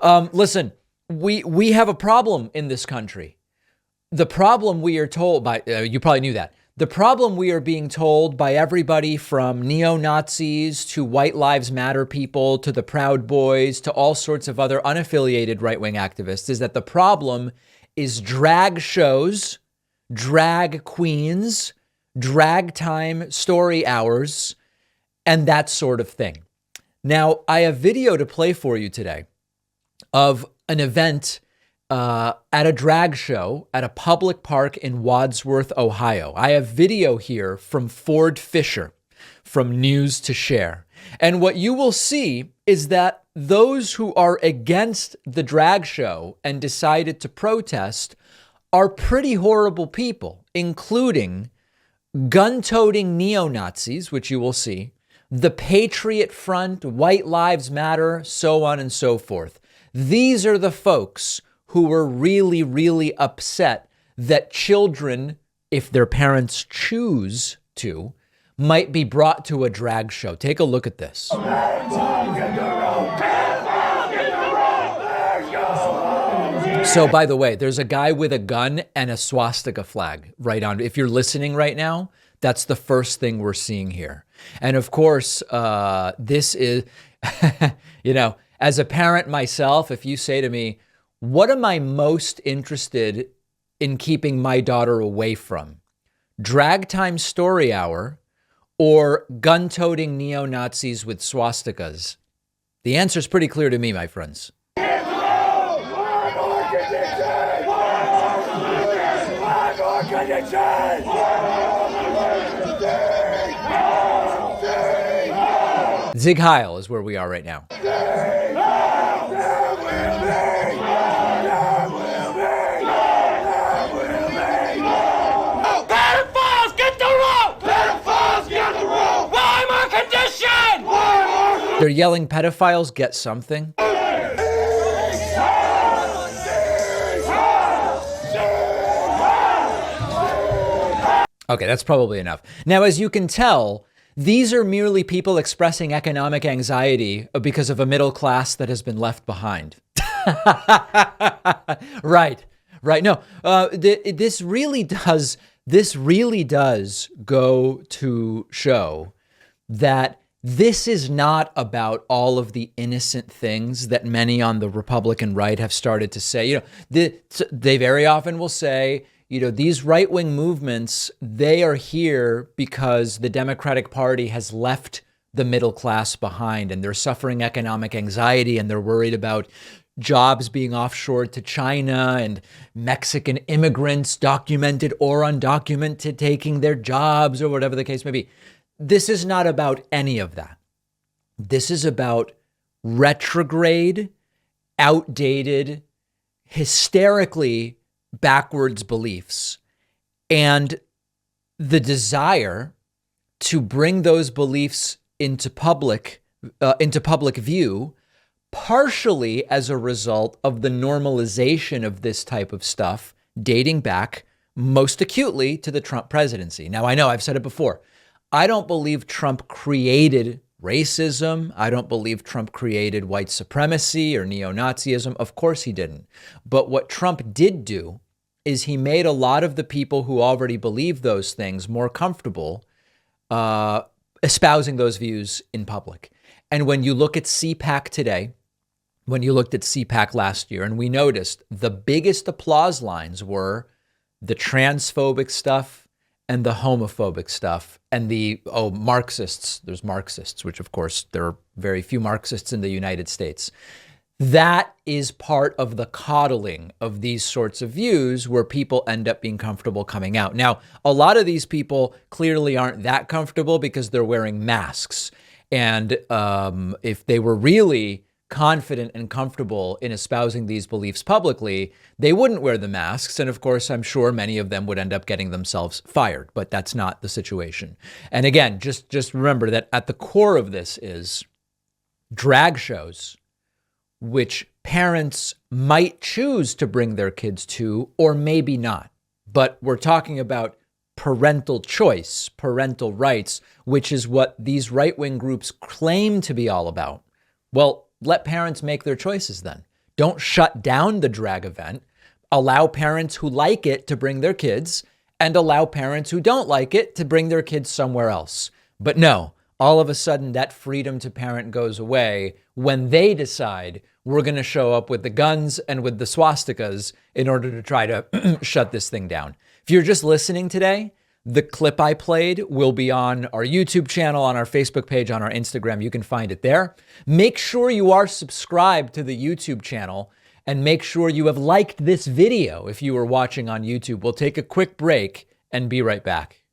Listen, we have a problem in this country. The problem we are told by, you probably knew that. The problem we are being told by everybody from neo-Nazis to White Lives Matter people to the Proud Boys to all sorts of other unaffiliated right-wing activists is that the problem is drag shows, drag queens, drag time story hours, and that sort of thing. Now, I have video to play for you today of an event at a drag show at a public park in Wadsworth, Ohio. I have video here from Ford Fisher from News to Share. And what you will see is that those who are against the drag show and decided to protest are pretty horrible people, including gun-toting neo-Nazis, which you will see, the Patriot Front, White Lives Matter, so on and so forth. These are the folks who were really, really upset that children, if their parents choose to, might be brought to a drag show. Take a look at this. So, by the way, there's a guy with a gun and a swastika flag right on. If you're listening right now, that's the first thing we're seeing here. And of course, this is, as a parent myself, if you say to me, what am I most interested in keeping my daughter away from? Drag time story hour or gun-toting neo-Nazis with swastikas? The answer is pretty clear to me, my friends. Zig Heil is where we are right now. They're yelling, pedophiles get something. Okay, that's probably enough. Now, as you can tell, these are merely people expressing economic anxiety because of a middle class that has been left behind. Right. No, this really does go to show that this is not about all of the innocent things that many on the Republican right have started to say. They very often will say, these right-wing movements, they are here because the Democratic Party has left the middle class behind and they're suffering economic anxiety and they're worried about jobs being offshored to China and Mexican immigrants, documented or undocumented, taking their jobs or whatever the case may be. This is not about any of that. This is about retrograde, outdated, hysterically backwards beliefs and the desire to bring those beliefs into public view, partially as a result of the normalization of this type of stuff dating back most acutely to the Trump presidency. Now, I know I've said it before. I don't believe Trump created racism. I don't believe Trump created white supremacy or neo-Nazism. Of course he didn't. But what Trump did do is he made a lot of the people who already believe those things more comfortable espousing those views in public. And when you look at CPAC today, when you looked at CPAC last year, and we noticed the biggest applause lines were the transphobic stuff and the homophobic stuff and the, Marxists. There's Marxists, which of course there are very few Marxists in the United States. That is part of the coddling of these sorts of views where people end up being comfortable coming out. Now, a lot of these people clearly aren't that comfortable because they're wearing masks. And if they were really confident and comfortable in espousing these beliefs publicly, they wouldn't wear the masks. And of course, I'm sure many of them would end up getting themselves fired, but that's not the situation. And again, just remember that at the core of this is drag shows, which parents might choose to bring their kids to, or maybe not. But we're talking about parental choice, parental rights, which is what these right-wing groups claim to be all about. Well, let parents make their choices then. Don't shut down the drag event. Allow parents who like it to bring their kids, and allow parents who don't like it to bring their kids somewhere else. But no, all of a sudden that freedom to parent goes away when they decide we're going to show up with the guns and with the swastikas in order to try to shut this thing down. If you're just listening today, the clip I played will be on our YouTube channel, on our Facebook page, on our Instagram. You can find it there. Make sure you are subscribed to the YouTube channel, and make sure you have liked this video if you are watching on YouTube. We'll take a quick break and be right back.